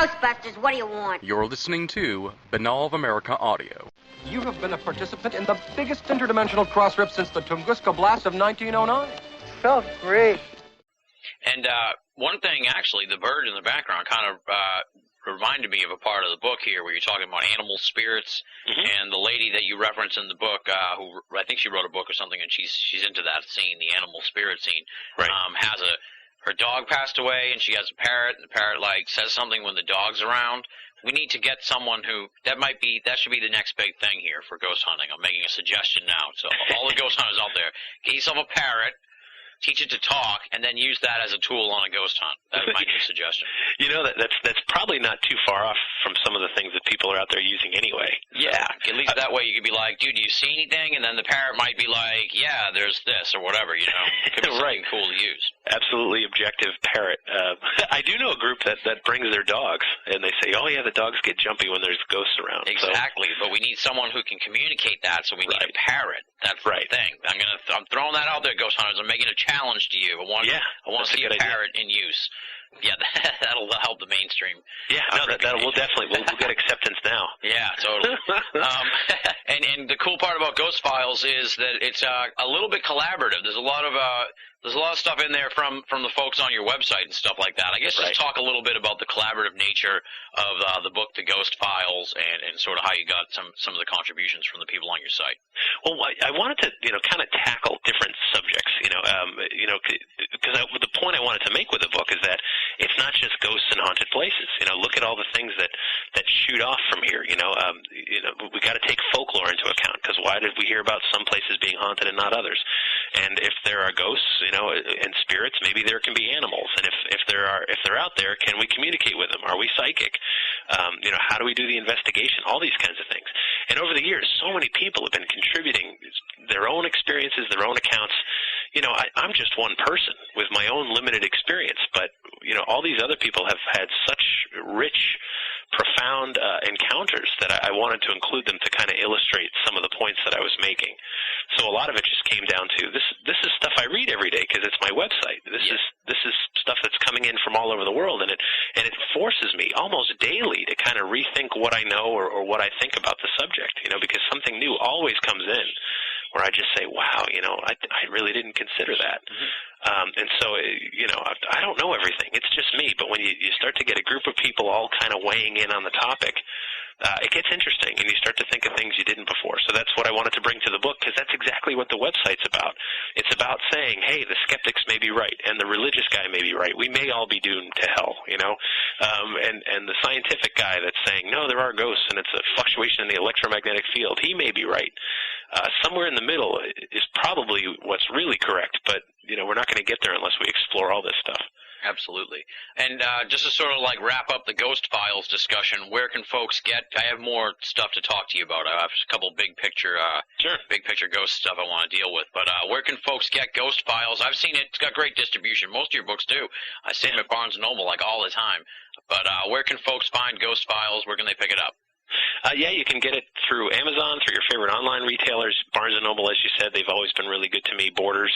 Ghostbusters, what do you want? You're listening to Binnall of America Audio. You have been a participant in the biggest interdimensional cross-rip since the Tunguska blast of 1909. Felt great. And one thing, actually, the bird in the background kind of reminded me of a part of the book here where you're talking about animal spirits, and the lady that you reference in the book, who I think she wrote a book or something, and she's into that scene, the animal spirit scene, right. Her dog passed away, and she has a parrot, and the parrot says something when the dog's around. We need to get someone that should be the next big thing here for ghost hunting. I'm making a suggestion now. So all the ghost hunters out there, get yourself a parrot, teach it to talk, and then use that as a tool on a ghost hunt. That's my new suggestion. You know, that's probably not too far off from some of the things that people are out there using anyway. Yeah, at least that way you could be like, dude, do you see anything? And then the parrot might be like, yeah, there's this or whatever, you know. It could be something cool to use. Absolutely objective parrot. I do know a grouip that brings their dogs, and they say, oh, yeah, the dogs get jumpy when there's ghosts around. Exactly, but we need someone who can communicate that, so we need a parrot. That's the thing. I'm throwing that out there, ghost hunters. I'm making a challenge to you. I want to see a parrot in use. Yeah, that'll help the mainstream. Yeah, we'll get acceptance now. Yeah, totally. And the cool part about Ghost Files is that it's a little bit collaborative. There's a lot of stuff in there from the folks on your website and stuff like that. I guess just talk a little bit about the collaborative nature of the book, The Ghost Files, and sort of how you got some of the contributions from the people on your site. Well, I wanted to kind of tackle different subjects, because the point I wanted to make with the book is that it's not just ghosts and haunted places. Look at all the things that shoot off from here. We got to take folklore into account, because why did we hear about some places being haunted and not others? And if there are ghosts, and spirits, maybe there can be animals. And if they're out there, can we communicate with them? Are we psychic? How do we do the investigation? All these kinds of things. And over the years, so many people have been contributing their own experiences, their own accounts. I'm just one person with my own limited experience, but all these other people have had such rich, profound encounters that I wanted to include them to kind of illustrate some of the points that I was making. So a lot of it just came down to this is stuff I read every day because it's my website. This is stuff that's coming in from all over the world, and it forces me almost daily to kind of rethink what I know or what I think about the subject, because something new always comes in where I just say, wow, I really didn't consider that. And so, I don't know everything. It's just me. But when you start to get a group of people all kind of weighing in on the topic, it gets interesting, and you start to think of things you didn't before. So that's what I wanted to bring to the book, because that's exactly what the website's about. It's about saying, hey, the skeptics may be right, and the religious guy may be right. We may all be doomed to hell, and the scientific guy that's saying, no, there are ghosts, and it's a fluctuation in the electromagnetic field, he may be right. Somewhere in the middle is probably what's really correct, but we're not going to get there unless we explore all this stuff. Absolutely. And just to sort of wrap up the Ghost Files discussion, where can folks get? I have more stuff to talk to you about. I have a couple big picture ghost stuff I want to deal with. But where can folks get Ghost Files? I've seen it. It's got great distribution. Most of your books do. I see them at Barnes & Noble all the time. But where can folks find Ghost Files? Where can they pick it up? You can get it through Amazon, through your favorite online retailers. Barnes & Noble, as you said, they've always been really good to me. Borders,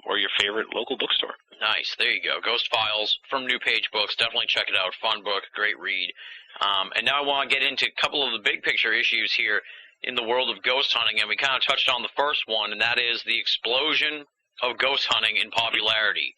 or your favorite local bookstore. Nice. There you go. Ghost Files from New Page Books. Definitely check it out. Fun book. Great read. And now I want to get into a couple of the big picture issues here in the world of ghost hunting. And we kind of touched on the first one, and that is the explosion of ghost hunting in popularity.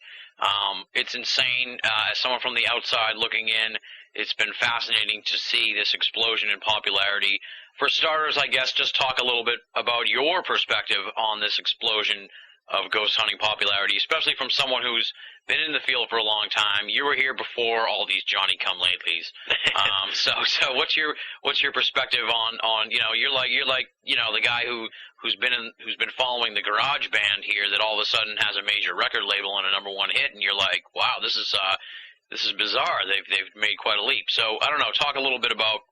It's insane. As someone from the outside looking in, it's been fascinating to see this explosion in popularity. For starters, I guess, just talk a little bit about your perspective on this explosion of ghost hunting popularity, especially from someone who's been in the field for a long time. You were here before all these Johnny-come-latelys. So what's your perspective on you're like the guy who's been following the garage band here that all of a sudden has a major record label and a #1 hit, and you're like, wow, this is bizarre. They've made quite a leap. So I don't know. Talk a little bit about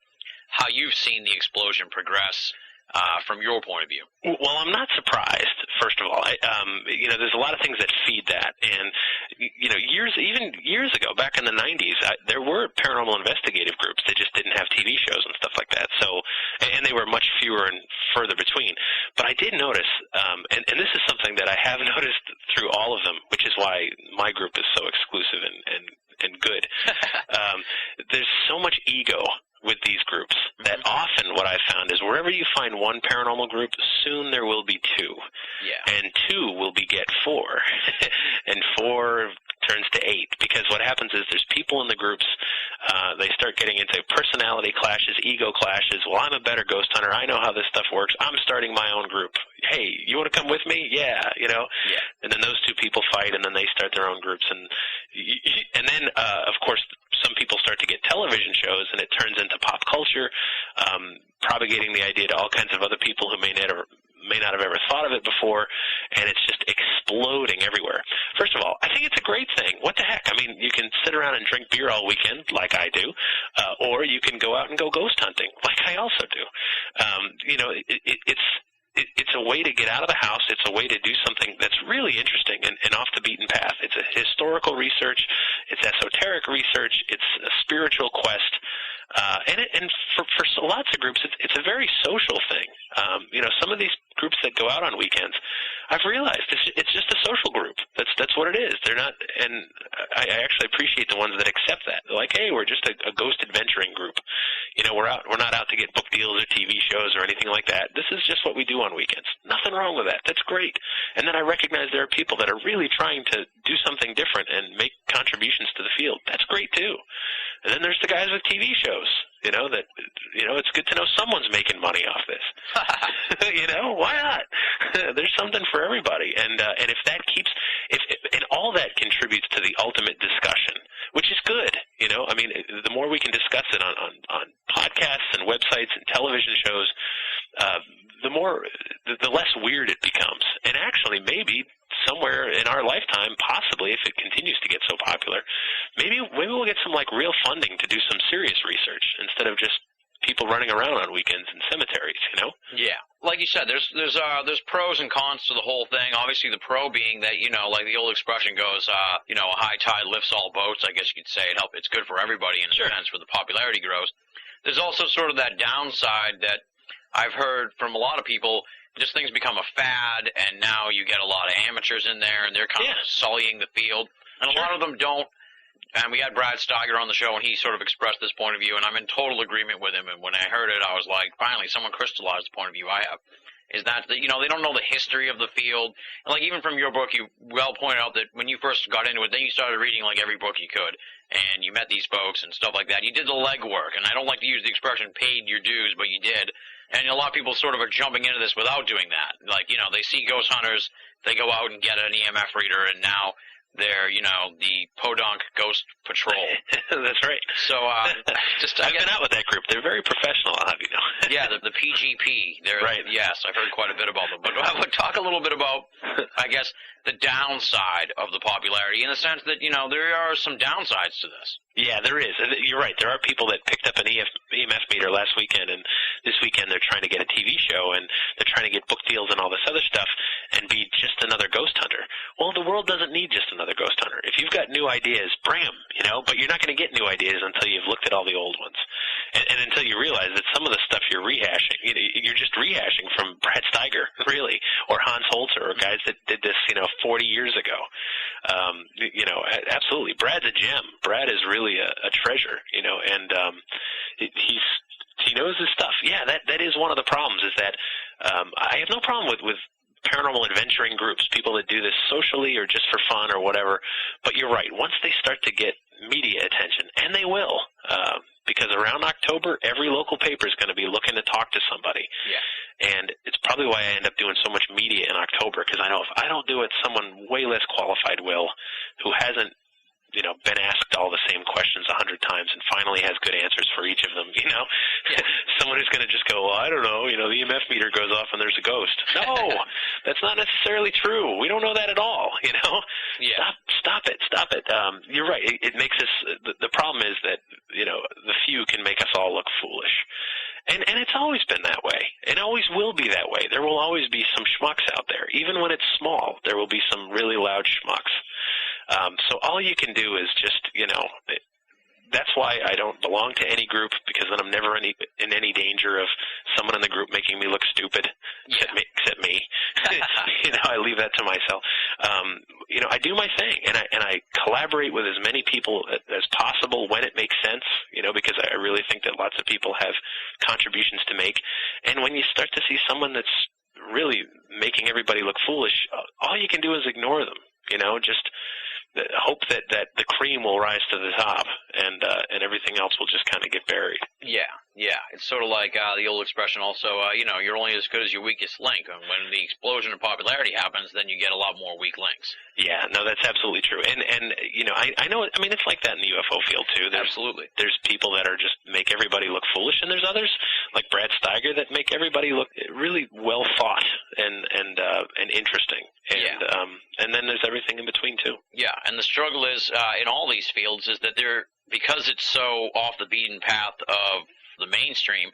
how you've seen the explosion progress from your point of view? Well, I'm not surprised, first of all. There's a lot of things that feed that. And, years ago, back in the 90s, there were paranormal investigative groups. They just didn't have TV shows and stuff like that. So, and they were much fewer and further between. But I did notice, and this is something that I have noticed through all of them, which is why my group is so exclusive and good. There's so much ego with these groups that often what I've found is wherever you find one paranormal group, soon there will be two. Yeah. And two will beget four. And four turns to eight. Because what happens is there's people in the groups, they start getting into personality clashes, ego clashes. Well, I'm a better ghost hunter. I know how this stuff works. I'm starting my own group. Hey, you want to come with me? Yeah, Yeah. And then those two people fight, and then they start their own groups. And then, of course, some people start to get television shows, and it turns into pop culture, propagating the idea to all kinds of other people who may not have ever thought of it before, and it's just exploding everywhere. First of all, I think it's a great thing. What the heck? I mean, you can sit around and drink beer all weekend, like I do, or you can go out and go ghost hunting, like I also do. It's a way to get out of the house. It's a way to do something that's really interesting and off the beaten path. It's a historical research. It's esoteric research. It's a spiritual quest. And for lots of groups, it's a very social thing. Some of these groups that go out on weekends, I've realized it's just a social group. That's what it is. They're not, and I actually appreciate the ones that accept that. They're like, hey, we're just a ghost adventuring group. We're not out to get book deals or TV shows or anything like that. This is just what we do on weekends. Nothing wrong with that. That's great. And then I recognize there are people that are really trying to do something different and make contributions to the field. That's great too. And then there's the guys with TV shows, it's good to know someone's making money off this. Why not? There's something for everybody. And if that and all that contributes to the ultimate discussion, which is good, the more we can discuss it on podcasts and websites and television shows, the less weird it becomes. And actually, maybe somewhere in our lifetime, possibly, if it continues to get so popular, maybe we'll get some real funding to do some serious research instead of just people running around on weekends in cemeteries. Yeah, like you said, there's pros and cons to the whole thing. Obviously, the pro being that like the old expression goes, a high tide lifts all boats. I guess you could say it's good for everybody in a sense where the popularity grows. There's also sort of that downside that I've heard from a lot of people. Just things become a fad, and now you get a lot of amateurs in there, and they're kind of sullying the field. And a lot of them don't. And we had Brad Steiger on the show, and he sort of expressed this point of view, and I'm in total agreement with him. And when I heard it, I was like, finally, someone crystallized the point of view I have. Is that, they don't know the history of the field. And, even from your book, you well pointed out that when you first got into it, then you started reading, every book you could. And you met these folks and stuff like that. You did the legwork. And I don't like to use the expression paid your dues, but you did. And a lot of people sort of are jumping into this without doing that. They see ghost hunters, they go out and get an EMF reader, and now they're, the Podunk Ghost Patrol. That's right. So, I've been out with that group. They're very professional, I'll have you know. Yeah, the PGP. They're, right. Yes, I've heard quite a bit about them. But I would talk a little bit about, I guess, the downside of the popularity in the sense that, there are some downsides to this. Yeah, there is. You're right. There are people that picked up an EMF meter last weekend, and this weekend they're trying to get a TV show, and they're trying to get book deals and all this other stuff, and be just another ghost hunter. Well, the world doesn't need just another ghost hunter. If you've got new ideas, bring them, but you're not going to get new ideas until you've looked at all the old ones. And until you realize that some of the stuff you're rehashing, you're just rehashing from Brad Steiger, really, or Hans Holzer, or guys that did this, 40 years ago. Absolutely. Brad's a gem. Brad is really a treasure, and he knows his stuff. Yeah, that is one of the problems is that I have no problem with paranormal adventuring groups, people that do this socially or just for fun or whatever. But you're right. Once they start to get media attention, and they will, because around October, every local paper is going to be looking to talk to somebody. Yeah. And it's probably why I end up doing so much media in October, because I know if I don't do it, someone way less qualified will, who hasn't, been asked all the same questions 100 times and finally has good answers for each of them, Yeah. Someone who's going to just go, well, I don't know, the EMF meter goes off and there's a ghost. No, that's not necessarily true. We don't know that at all, Yeah. Stop it. You're right. It makes us, the problem is that, the few can make us all look foolish. And it's always been that way. It always will why I don't belong to any group, because then I'm never in any danger of someone in the group making me look stupid, except me. I leave that to myself. I do my thing, and I collaborate with as many people as possible when it makes sense, because I really think that lots of people have contributions to make. And when you start to see someone that's really making everybody look foolish, all you can do is ignore them, just hope that the cream will rise to the top, and everything else will just kind of get buried. Yeah. It's sort of like the old expression also, you're only as good as your weakest link. And when the explosion of popularity happens, then you get a lot more weak links. Yeah, no, that's absolutely true. And I know, it's like that in the UFO field, too. Absolutely. There's people that are just make everybody look foolish, and there's others, like Brad Steiger, that make everybody look really well thought and interesting. And then there's everything in between, too. Yeah, and the struggle is, in all these fields, is that because it's so off the beaten path of the mainstream,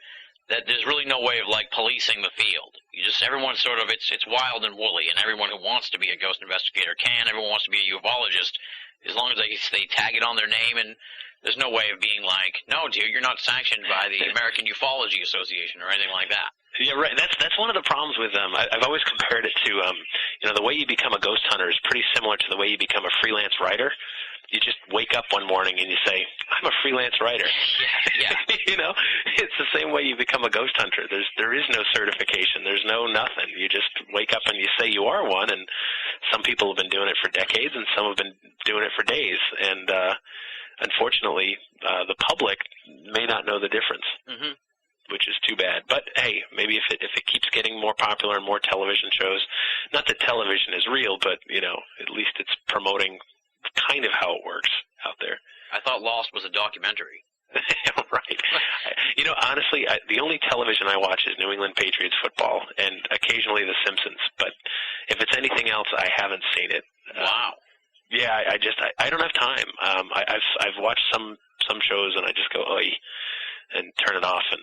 that there's really no way of policing the field. Everyone's sort of, it's wild and woolly, and everyone who wants to be a ghost investigator can. Everyone wants to be a ufologist, as long as they tag it on their name, and there's no way of being like, no, dear, you're not sanctioned by the American Ufology Association or anything like that. Yeah, right. That's one of the problems with them. I've always compared it to, the way you become a ghost hunter is pretty similar to the way you become a freelance writer. You just wake up one morning and you say, I'm a freelance writer. Yeah. It's the same way you become a ghost hunter. There is no certification. There's no nothing. You just wake up and you say you are one, and some people have been doing it for decades and some have been doing it for days. And unfortunately, the public may not know the difference. Mm-hmm. Which is too bad. But hey, maybe if it keeps getting more popular and more television shows, not that television is real, but at least it's promoting kind of how it works out there. I thought Lost was a documentary. Right. Honestly, the only television I watch is New England Patriots football and occasionally The Simpsons. But if it's anything else, I haven't seen it. Wow. Yeah, I don't have time. I've watched some shows and I just go, oy, and turn it off and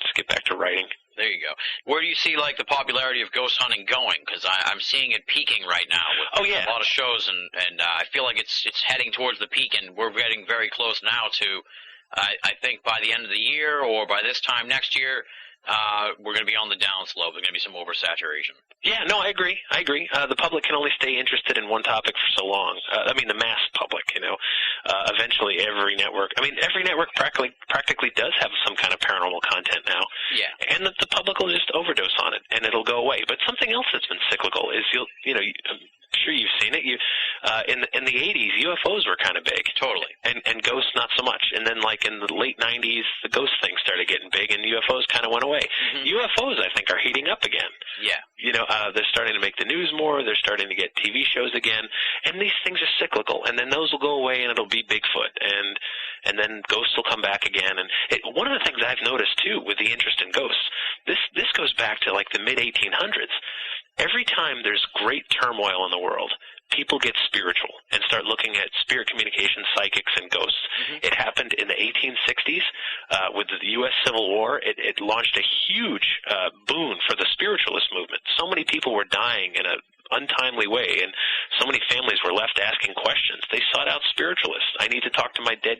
just get back to writing. There you go. Where do you see the popularity of ghost hunting going? Because I'm seeing it peaking right now with a lot of shows, and I feel like it's heading towards the peak, and we're getting very close now to, I think by the end of the year or by this time next year, we're going to be on the downslope. There's going to be some oversaturation. Yeah, no, I agree. The public can only stay interested in one topic for so long. The mass public, eventually every network practically does have some kind of paranormal content now. Yeah. And the public will just overdose on it, and it'll go away. But something else that's been cyclical is, I'm sure you've seen it. In the 80s, UFOs were kind of big. Totally. And ghosts not so much. And then in the late 90s, the ghost thing started getting big, and UFOs kind of went away. Mm-hmm. UFOs, I think, are heating up again. Yeah. They're starting to make the news more. They're starting to get TV shows again. And these things are cyclical. And then those will go away, and it'll be Bigfoot. And then ghosts will come back again. And one of the things I've noticed, too, with the interest in ghosts, this goes back to the mid-1800s. Every time there's great turmoil in the world, people get spiritual and start looking at spirit communication, psychics, and ghosts. Mm-hmm. It happened in the 1860s with the U.S. Civil War. It launched a huge boon for the spiritualist movement. So many people were dying in an untimely way, and so many families were left asking questions. They sought out spiritualists. I need to talk to my dead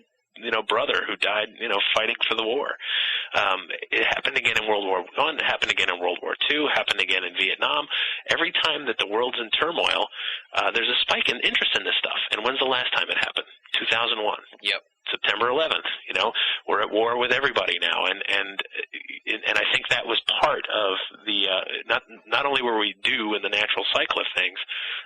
brother who died, fighting for the war. It happened again in World War I, it happened again in World War II, happened again in Vietnam. Every time that the world's in turmoil, there's a spike in interest in this stuff. And when's the last time it happened? 2001. Yep. September 11th. We're at war with everybody now, and I think that was part of the not only were we due in the natural cycle of things,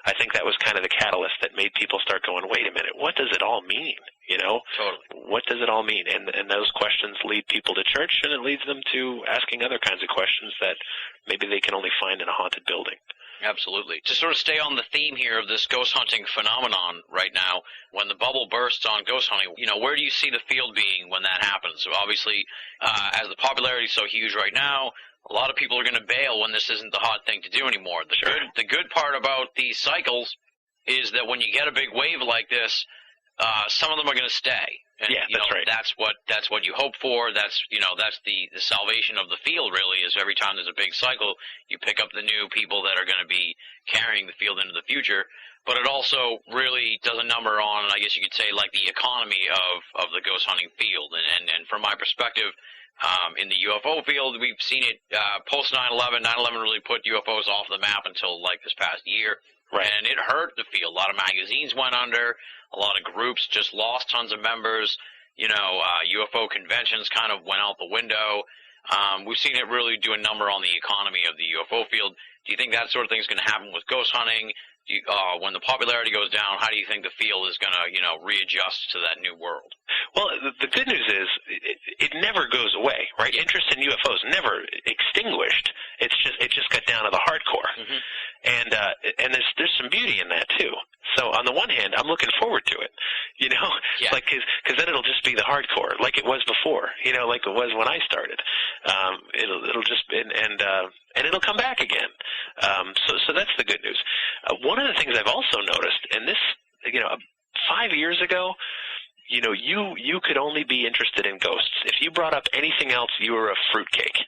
I think that was kind of the catalyst that made people start going, wait a minute, what does it all mean? Totally. What does it all mean? And those questions lead people to church, and it leads them to asking other kinds of questions that maybe they can only find in a haunted building. Absolutely. To sort of stay on the theme here of this ghost hunting phenomenon right now, when the bubble bursts on ghost hunting, where do you see the field being when that happens? So obviously, as the popularity is so huge right now, a lot of people are going to bail when this isn't the hot thing to do anymore. The good part about these cycles is that when you get a big wave like this, some of them are going to stay. And, that's right. That's what you hope for. That's the salvation of the field, really, is every time there's a big cycle, you pick up the new people that are going to be carrying the field into the future. but it also really does a number on, I guess you could say, like the economy of the ghost hunting field. And from my perspective, in the UFO field, we've seen it post 9/11. 9/11 really put UFOs off the map until like this past year. Right. And it hurt the field. A lot of magazines went under. A lot of groups just lost tons of members. UFO conventions kind of went out the window. We've seen it really do a number on the economy of the UFO field. Do you think that sort of thing is going to happen with ghost hunting? When the popularity goes down, how do you think the field is going to, readjust to that new world? Well, the good news is it never goes away, right? Interest in UFOs never extinguished. It just got down to the hardcore, and there's some beauty in that too. So on the one hand, I'm looking forward to it, like because then it'll just be the hardcore, like it was before, like it was when I started. It'll just and it'll come back again. So that's the good news. One of the things I've also noticed, and this, 5 years ago, you could only be interested in ghosts. If you brought up anything else, you were a fruitcake.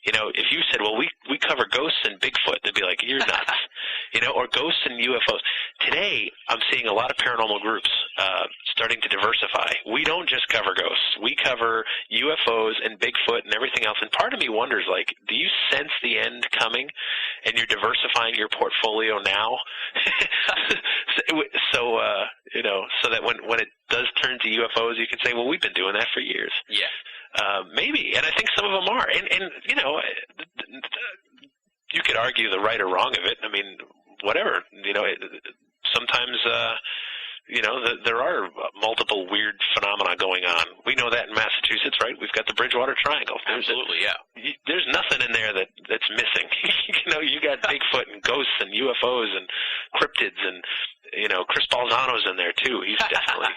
If you said, well, we cover ghosts and Bigfoot, they'd be like, you're nuts. Or ghosts and UFOs. Today, I'm seeing a lot of paranormal groups starting to diversify. We don't just cover ghosts. We cover UFOs and Bigfoot and everything else. And part of me wonders, like, do you sense the end coming and you're diversifying your portfolio now? So that when it does turn to UFOs, you can say, well, we've been doing that for years. Yeah. Maybe, and I think some of them are. And you could argue the right or wrong of it. I mean, whatever. Sometimes, there are multiple weird phenomena going on. We know that in Massachusetts, right? We've got the Bridgewater Triangle. Absolutely, yeah. There's nothing in there that's missing. You got Bigfoot and ghosts and UFOs and cryptids and, Chris Balzano's in there too. He's definitely,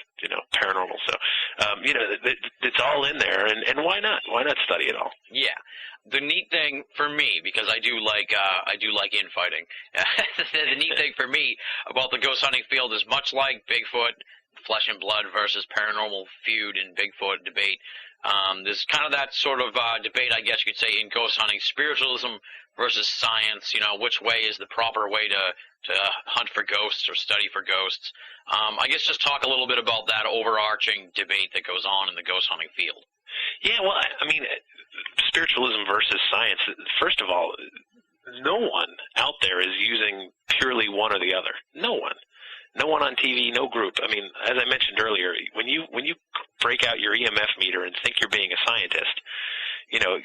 paranormal. So, it's all in there, and why not? Why not study it all? Yeah. The neat thing for me, because I do like infighting, the neat thing for me about the ghost hunting field is much like Bigfoot, flesh and blood versus paranormal feud and Bigfoot debate. There's kind of that sort of debate, I guess you could say, in ghost hunting, spiritualism versus science. Which way is the proper way to hunt for ghosts or study for ghosts? I guess just talk a little bit about that overarching debate that goes on in the ghost hunting field. Yeah, well, I mean, spiritualism versus science, first of all, no one out there is using purely one or the other. No one. No one on TV, no group. I mean, as I mentioned earlier, when you break out your EMF meter and think you're being a scientist,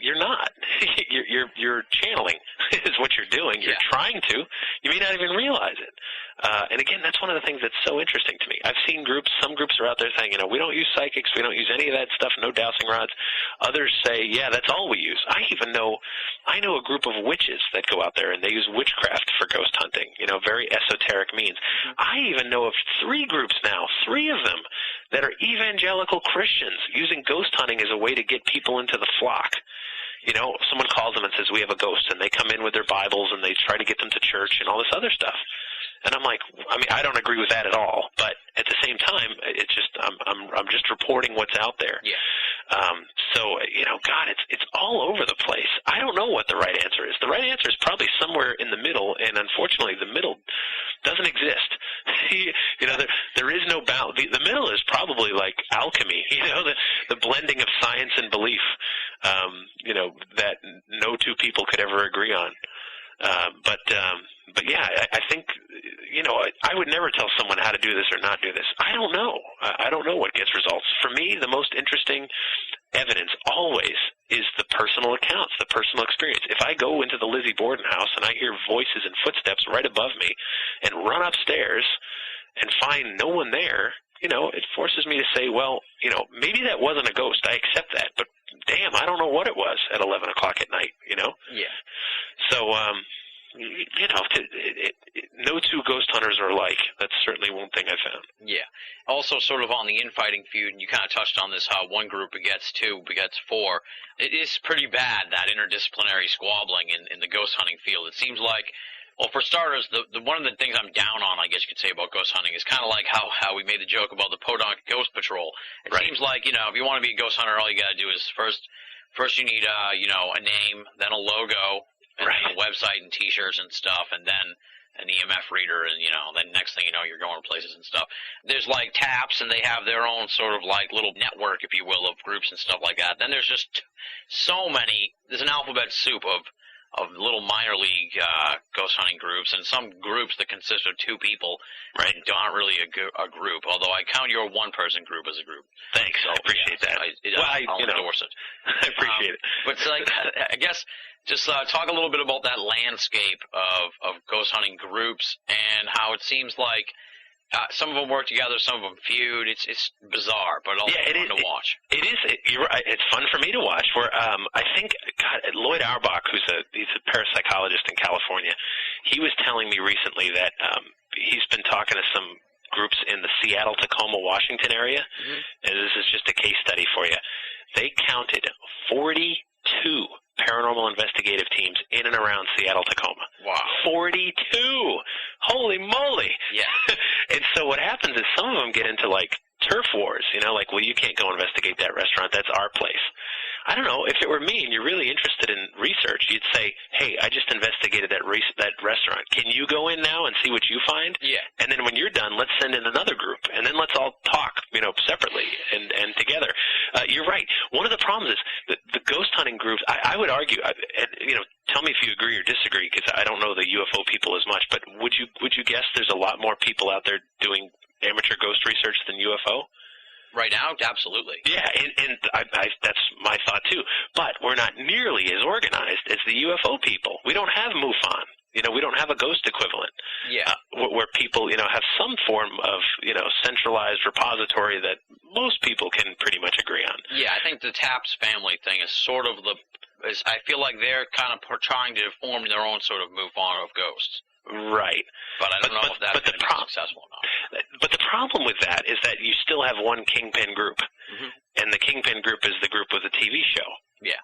you're not. You're channeling is what you're doing. You're trying to. You may not even realize it. And again, that's one of the things that's so interesting to me. I've seen some groups are out there saying, we don't use psychics, we don't use any of that stuff, no dowsing rods. Others say, yeah, that's all we use. I know a group of witches that go out there and they use witchcraft for ghost hunting, very esoteric means. I even know of 3 groups now, 3 of them, that are evangelical Christians using ghost hunting as a way to get people into the flock. Someone calls them and says, we have a ghost, and they come in with their Bibles and they try to get them to church and all this other stuff. And I'm like, I don't agree with that at all, but at the same time, it's just I'm just reporting what's out there. Yeah. God, it's all over the place. I don't know what the right answer is. The right answer is probably somewhere in the middle, and unfortunately, the middle doesn't exist. There is no balance. The middle is probably like alchemy. The blending of science and belief. That no two people could ever agree on. But yeah, I think, I would never tell someone how to do this or not do this. I don't know. I don't know what gets results. For me, the most interesting evidence always is the personal accounts, the personal experience. If I go into the Lizzie Borden house and I hear voices and footsteps right above me and run upstairs and find no one there, it forces me to say, well, maybe that wasn't a ghost. I accept that. But damn, I don't know what it was at 11 o'clock at night, Yeah. So, no two ghost hunters are alike. That's certainly one thing I found. Yeah. Also, sort of on the infighting feud, and you kind of touched on this, how one group begets 2, begets 4. It is pretty bad, that interdisciplinary squabbling in the ghost hunting field. It seems like, well, for starters, the one of the things I'm down on, I guess you could say, about ghost hunting is kind of like how we made the joke about the Podunk Ghost Patrol. It seems like, if you want to be a ghost hunter, all you got to do is first you need, a name, then a logo, and then a website and T-shirts and stuff, and then an EMF reader, and, then next thing you know, you're going places and stuff. There's, like, TAPS, and they have their own sort of, like, little network, if you will, of groups and stuff like that. Then there's just so many. There's an alphabet soup of little minor league ghost hunting groups, and some groups that consist of 2 people right aren't really a group, although I count your one-person group as a group. Thanks. So, I appreciate that. I'll endorse it. I appreciate it. But, like, I guess just talk a little bit about that landscape of ghost hunting groups and how it seems like some of them work together, some of them feud. It's bizarre, but also fun to watch. It is. You're right. It's fun for me to watch. Where I think Lloyd Auerbach, he's a parapsychologist in California, he was telling me recently that he's been talking to some groups in the Seattle, Tacoma, Washington area, and this is just a case study for you. They counted 42 paranormal investigative teams in and around Seattle, Tacoma. Wow. 42! Holy moly! Yeah. And so what happens is some of them get into, like, turf wars, like, well, you can't go investigate that restaurant, that's our place. I don't know, if it were me and you're really interested in research, you'd say, hey, I just investigated that restaurant. Can you go in now and see what you find? Yeah. And then when you're done, let's send in another group, and then let's all talk, separately and together. You're right. One of the problems is the ghost hunting groups, I would argue, tell me if you agree or disagree, because I don't know the UFO people as much, but would you guess there's a lot more people out there doing amateur ghost research than UFO? Right now, absolutely. Yeah, and that's my thought too. But we're not nearly as organized as the UFO people. We don't have MUFON. We don't have a ghost equivalent. Yeah. Where people, have some form of, centralized repository that most people can pretty much agree on. Yeah, I think the TAPS family thing is sort of I feel like they're kind of trying to form their own sort of MUFON of ghosts. Right. But I don't know if that's going to be successful or not. But the problem with that is that you still have one kingpin group, and the kingpin group is the group with the TV show. Yeah.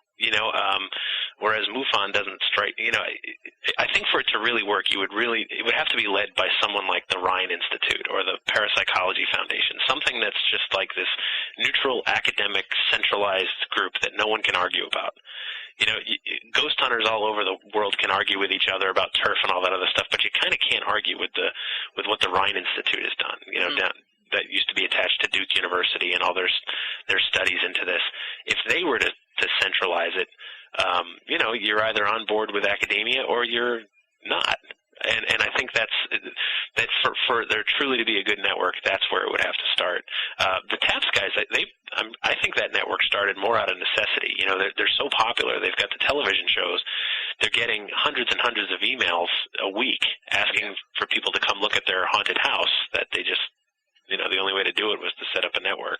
Whereas MUFON doesn't strike. I think for it to really work, it would have to be led by someone like the Rhine Institute or the Parapsychology Foundation, something that's just like this neutral, academic, centralized group that no one can argue about. Ghost hunters all over the world can argue with each other about turf and all that other stuff, but you kind of can't argue with what the Rhine Institute has done. That used to be attached to Duke University and all their studies into this. If they were to centralize it, you're either on board with academia or you're not. And I think that for there truly to be a good network, that's where it would have to start. The TAPS guys, I think that network started more out of necessity. They're so popular. They've got the television shows. They're getting hundreds and hundreds of emails a week asking for people to come look at their haunted house that they just, the only way to do it was to set up a network.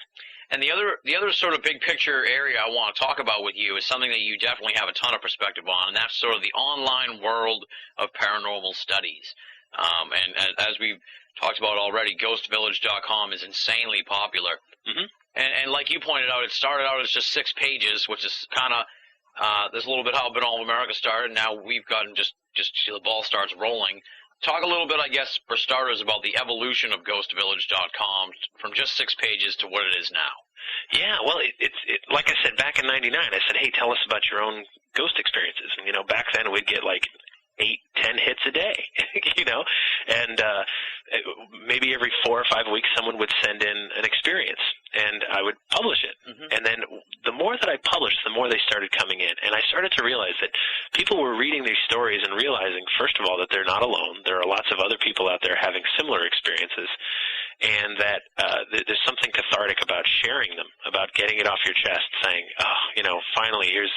And the other sort of big picture area I want to talk about with you is something that you definitely have a ton of perspective on, and that's sort of the online world of paranormal studies. And as we've talked about already, ghostvillage.com is insanely popular. Mm-hmm. And like you pointed out, it started out as just 6 pages, which is kind of there's a little bit how Binnall of America started. Now we've gotten just the ball starts rolling. Talk a little bit, I guess, for starters, about the evolution of ghostvillage.com from just 6 pages to what it is now. Yeah, well, it's like I said back in '99, I said, hey, tell us about your own ghost experiences. And, back then we'd get like 8-10 hits a day, and maybe every 4 or 5 weeks someone would send in an experience, and I would publish it. Mm-hmm. And then the more that I published, the more they started coming in, and I started to realize that people were reading these stories and realizing, first of all, that they're not alone. There are lots of other people out there having similar experiences, and that there's something cathartic about sharing them, about getting it off your chest, saying, finally, here's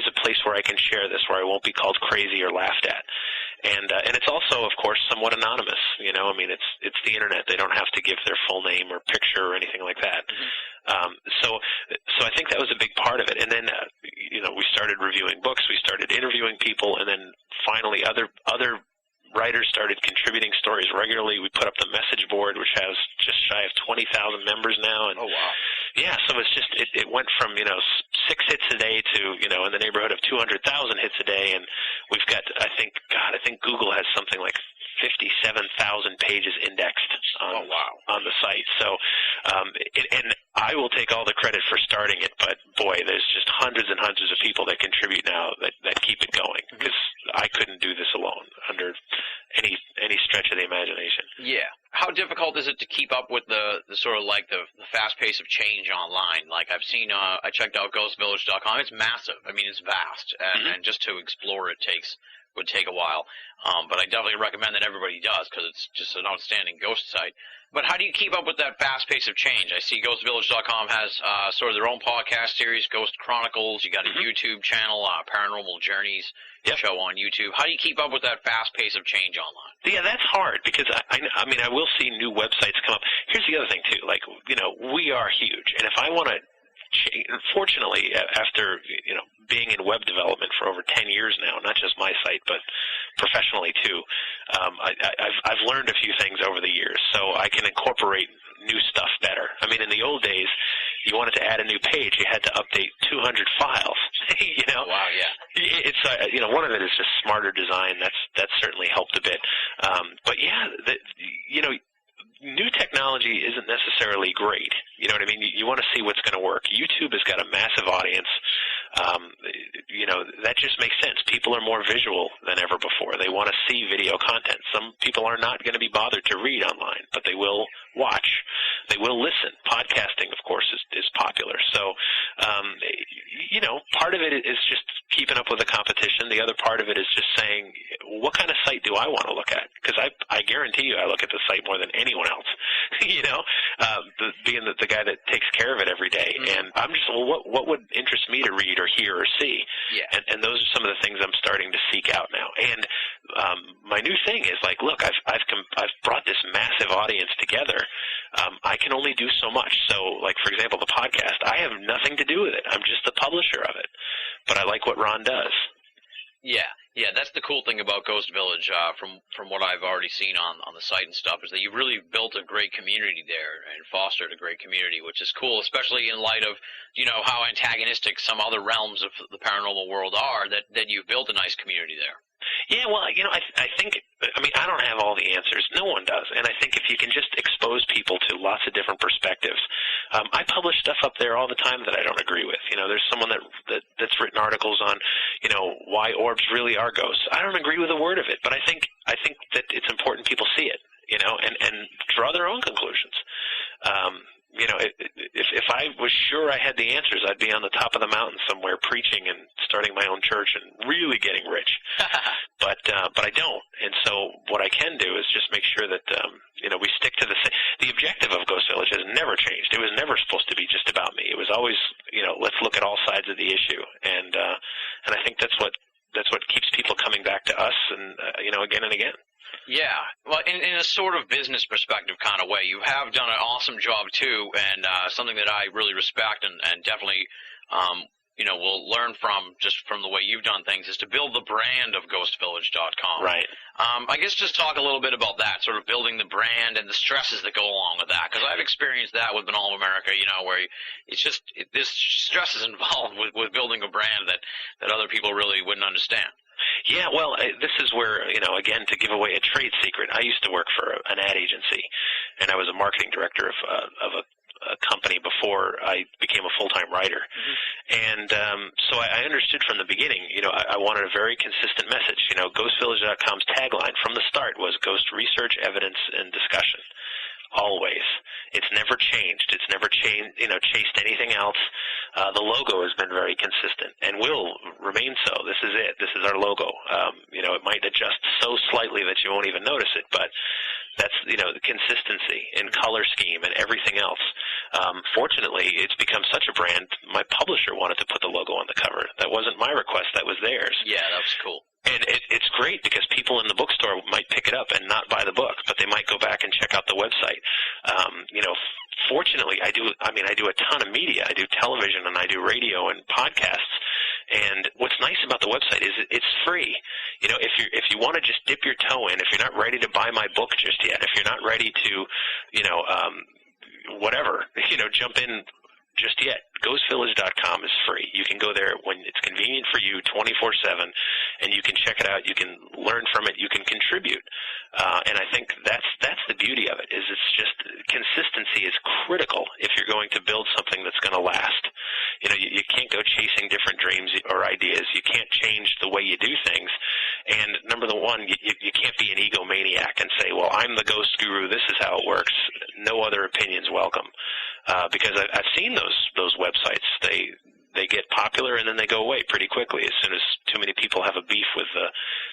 a place where I can share this, where I won't be called crazy or laughed at. And it's also, of course, somewhat anonymous. It's the internet. They don't have to give their full name or picture or anything like that. Mm-hmm. So I think that was a big part of it. And then, we started reviewing books, we started interviewing people, and then finally other writers started contributing stories regularly. We put up the message board, which has just shy of 20,000 members now. And oh, wow. Yeah, so it's just, it went from, 6 hits a day to, in the neighborhood of 200,000 hits a day. And we've got, I think Google has something like 57,000 pages indexed on the site. So, and I will take all the credit for starting it, but boy, there's just hundreds and hundreds of people that contribute now that keep it going, because I couldn't do this alone under any stretch of the imagination. Yeah. How difficult is it to keep up with the sort of like the fast pace of change online? Like I've seen, I checked out ghostvillage.com. It's massive. I mean, it's vast, and just to explore it would take a while. But I definitely recommend that everybody does, because it's just an outstanding ghost site. But how do you keep up with that fast pace of change? I see ghostvillage.com has sort of their own podcast series, Ghost Chronicles. You got a YouTube channel, Paranormal Journeys show on YouTube. How do you keep up with that fast pace of change online? Yeah, that's hard, because I mean, I will see new websites come up. Here's the other thing too, like, we are huge, and if I want to fortunately, after being in web development for over 10 years now, not just my site but professionally too, I've learned a few things over the years, so I can incorporate new stuff better. I mean, in the old days, you wanted to add a new page, you had to update 200 files. Wow, yeah. It's one of it is just smarter design. That's certainly helped a bit. But yeah, new technology isn't necessarily great. You know what I mean? You want to see what's going to work. YouTube has got a massive audience. That just makes sense. People are more visual than ever before. They want to see video content. Some people are not going to be bothered to read online, but they will watch. They will listen. Podcasting, of course, is popular. So, part of it is just keeping up with the competition. The other part of it is just saying, what kind of site do I want to look at? Because I guarantee you I look at the site more than anyone else, being the guy that takes care of it every day. And I'm just, what would interest me to read or hear or see? Yeah. And those are some of the things I'm starting to seek out now. And my new thing is like, look, I've brought this massive audience together. I can only do so much. So, like, for example, the podcast, I have nothing to do with it. I'm just the publisher of it. But I like what Ron does. Yeah, that's the cool thing about Ghost Village, from what I've already seen on the site and stuff, is that you've really built a great community there and fostered a great community, which is cool, especially in light of, how antagonistic some other realms of the paranormal world are, that you've built a nice community there. Yeah, well, I think, I don't have all the answers. No one does. And I think if you can just expose people to lots of different perspectives. I publish stuff up there all the time that I don't agree with. There's someone that's written articles on, why orbs really are ghosts. I don't agree with a word of it, but I think that it's important people see it, and draw their own conclusions. If I was sure I had the answers, I'd be on the top of the mountain somewhere preaching and starting my own church and really getting rich. But I don't. And so what I can do is just make sure that, we stick to the objective of Ghost Village has never changed. It was never supposed to be just about me. It was always, let's look at all sides of the issue. And I think that's what keeps people coming back to us and, again and again. Yeah, well, in a sort of business perspective kind of way, you have done an awesome job too, and something that I really respect and definitely, will learn from just from the way you've done things is to build the brand of ghostvillage.com. Right. I guess just talk a little bit about that, sort of building the brand and the stresses that go along with that, because I've experienced that with Binnall of America, where it's just this stress is involved with building a brand that other people really wouldn't understand. Yeah, well, this is where, again, to give away a trade secret, I used to work for an ad agency, and I was a marketing director of a company before I became a full-time writer. And so I understood from the beginning, I wanted a very consistent message. GhostVillage.com's tagline from the start was Ghost Research, Evidence, and Discussion. Always. It's never changed. It's never chased anything else. The logo has been very consistent and will remain so. This is it. This is our logo. It might adjust so slightly that you won't even notice it, but that's, the consistency in color scheme and everything else. Fortunately, it's become such a brand, my publisher wanted to put the logo on the cover. That wasn't my request. That was theirs. Yeah, that was cool. And it's great because people in the bookstore might pick it up and not buy the book, but they might go back and check out the website. Fortunately, I do a ton of media. I do television and I do radio and podcasts. And what's nice about the website is it's free. If you want to just dip your toe in, if you're not ready to buy my book just yet, if you're not ready to, whatever, jump in just yet, ghostvillage.com is free. You can go there when it's convenient for you 24/7, and you can check it out. You can learn from it. You can contribute. And I think that's the beauty of it, is it's just consistency is critical if you're going to build something that's going to last. You know, you can't go chasing different dreams or ideas. You can't change the way you do things. And number one, you can't be an egomaniac and say, well, I'm the ghost guru. This is how it works. No other opinions welcome. Because I've seen those websites. They get popular and then they go away pretty quickly as soon as too many people have a beef with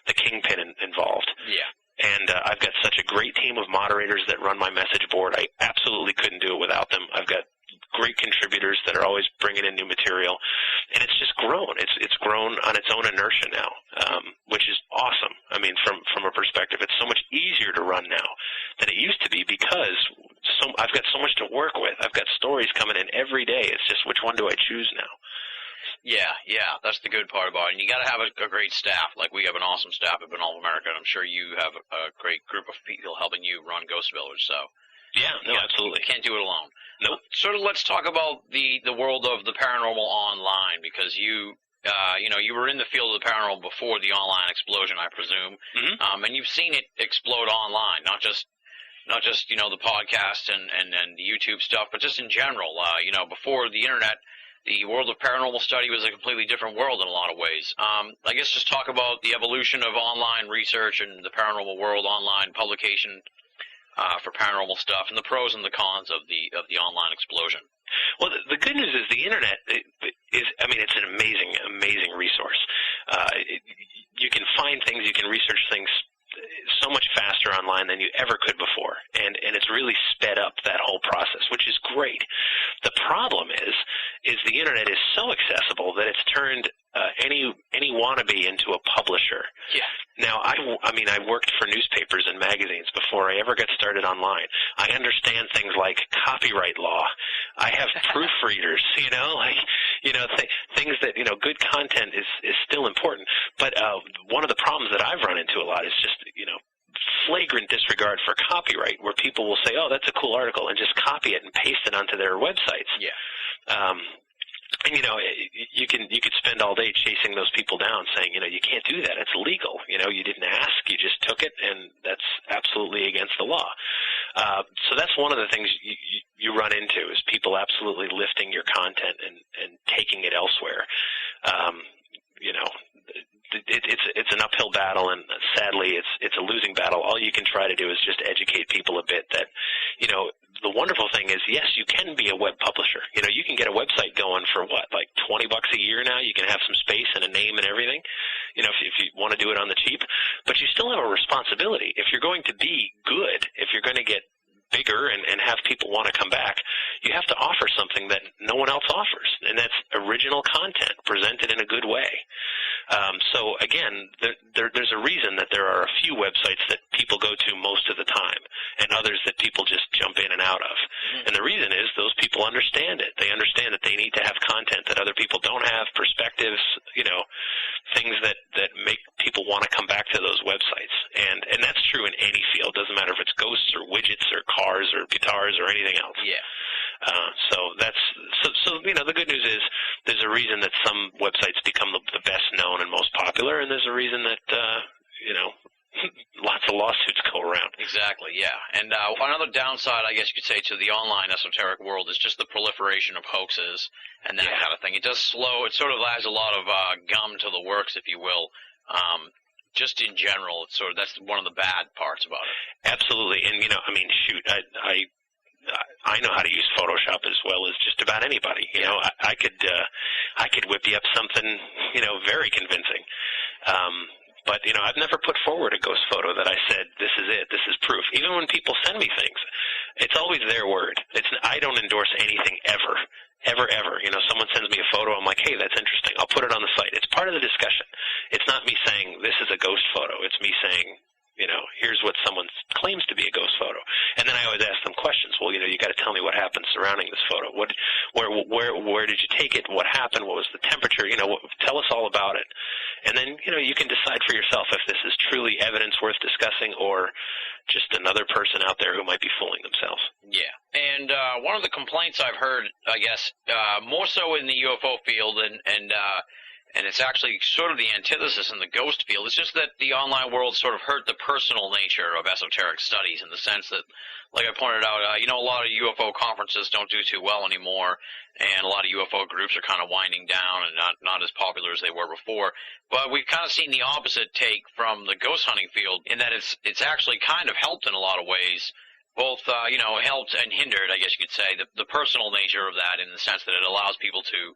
the kingpin involved. Yeah. And I've got such a great team of moderators that run my message board. I absolutely couldn't do it without them. I've got great contributors that are always bringing in new material, and it's just grown. It's grown on its own inertia now, which is awesome. I mean, from a perspective, it's so much easier to run now than it used to be because I've got so much to work with. I've got stories coming in every day. It's just which one do I choose now? Yeah, that's the good part about it. And you got to have a great staff. Like, we have an awesome staff at Binnall of America, and I'm sure you have a great group of people helping you run Ghost Village. So, Absolutely. You can't do it alone. Nope. Sort of, let's talk about the world of the paranormal online, because you were in the field of the paranormal before the online explosion, I presume, and you've seen it explode online, not just the podcast and the YouTube stuff, but just in general. Before the internet, the world of paranormal study was a completely different world in a lot of ways. I guess just talk about the evolution of online research and the paranormal world, online publication for paranormal stuff, and the pros and the cons of the online explosion. Well, the good news is the internet it's an amazing resource. You can find things, you can research things so much faster online than you ever could before, and it's really sped up that whole process, which is great. The problem is the internet is so accessible that it's turned any wannabe into a publisher. Yeah. Now, I worked for newspapers and magazines before I ever got started online. I understand things like copyright law. I have proofreaders, things that, good content is still important. But one of the problems that I've run into a lot is just, flagrant disregard for copyright, where people will say, oh, that's a cool article, and just copy it and paste it onto their websites. Yeah. And you could spend all day chasing those people down, saying, you can't do that. It's illegal. You didn't ask. You just took it, and that's absolutely against the law. So that's one of the things you run into, is people absolutely lifting your content and taking it elsewhere. It's an uphill battle, and sadly, it's a losing battle. All you can try to do is just educate people a bit that, the wonderful thing is, yes, you can be a web publisher. You can get a website going for what, like $20 a year now? You can have some space and a name and everything, if you want to do it on the cheap. But you still have a responsibility. If you're going to be good, if you're going to get bigger and have people want to come back, you have to offer something that no one else offers, and that's original content presented in a good way. So again, there's a reason that there are a few websites that people go to most of the time, and others that people just jump in and out of. Mm-hmm. And the reason is those people understand it. They understand that they need to have content that other people don't have, perspectives, things that make people want to come back to those websites. And that's true in any field. Doesn't matter if it's ghosts or widgets or cars or guitars or anything else. Yeah. So the good news is there's a reason that some websites become the best known and most popular, and there's a reason that lots of lawsuits go around. Exactly, yeah. And another downside, I guess you could say, to the online esoteric world is just the proliferation of hoaxes and that kind of thing. It does slow. It sort of adds a lot of gum to the works, if you will. Just in general, that's one of the bad parts about it. Absolutely, and I know how to use Photoshop as well as just about anybody. I could whip you up something, very convincing. But I've never put forward a ghost photo that I said, this is it, this is proof. Even when people send me things, it's always their word. I don't endorse anything ever. Someone sends me a photo, I'm like, hey, that's interesting. I'll put it on the site. It's part of the discussion. It's not me saying this is a ghost photo. It's me saying, here's what someone claims to be a ghost photo. And then I always ask them questions. Well, you got to tell me what happened surrounding this photo. Where where did you take it? What happened? What was the temperature? Tell us all about it. And then, you can decide for yourself if this is truly evidence worth discussing or just another person out there who might be fooling themselves. Yeah. And one of the complaints I've heard, I guess, more so in the UFO field and it's actually sort of the antithesis in the ghost field. It's just that the online world sort of hurt the personal nature of esoteric studies in the sense that, like I pointed out, a lot of UFO conferences don't do too well anymore, and a lot of UFO groups are kind of winding down and not as popular as they were before. But we've kind of seen the opposite take from the ghost hunting field in that it's actually kind of helped in a lot of ways. Both, helped and hindered, I guess you could say, the personal nature of that in the sense that it allows people to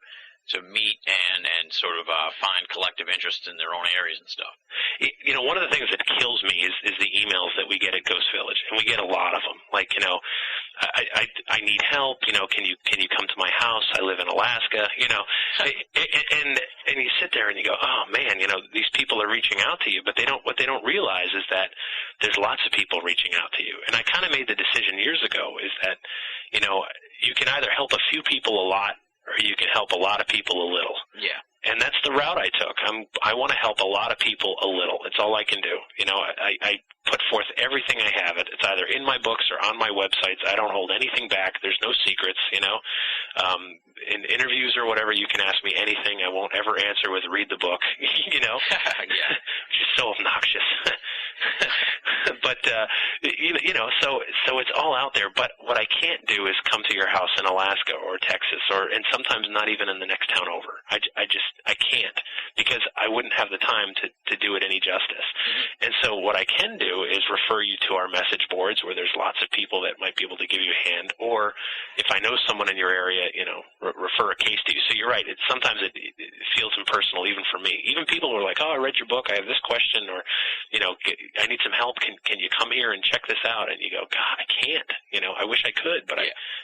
meet and sort of find collective interest in their own areas and stuff. One of the things that kills me is the emails that we get at Ghost Village, and we get a lot of them. Like, I need help. Can you come to my house? I live in Alaska. And you sit there and you go, oh man, these people are reaching out to you, but what they don't realize is that there's lots of people reaching out to you. And I kind of made the decision years ago is that, you can either help a few people a lot or you can help a lot of people a little. Yeah. And that's the route I took. I want to help a lot of people a little. It's all I can do. I put forth everything I have. It's either in my books or on my websites. I don't hold anything back. There's no secrets, In interviews or whatever, you can ask me anything. I won't ever answer with read the book, Yeah. Which is so obnoxious. But, so it's all out there. But what I can't do is come to your house in Alaska or Texas and sometimes not even in the next town over. I can't because I wouldn't have the time to do it any justice. Mm-hmm. And so what I can do is refer you to our message boards where there's lots of people that might be able to give you a hand, or if I know someone in your area, refer a case to you. So you're right. Sometimes it feels impersonal even for me. Even people who are like, oh, I read your book. I have this question, or, I need some help. Can you come here and check this out? And you go, God, I can't. I wish I could, but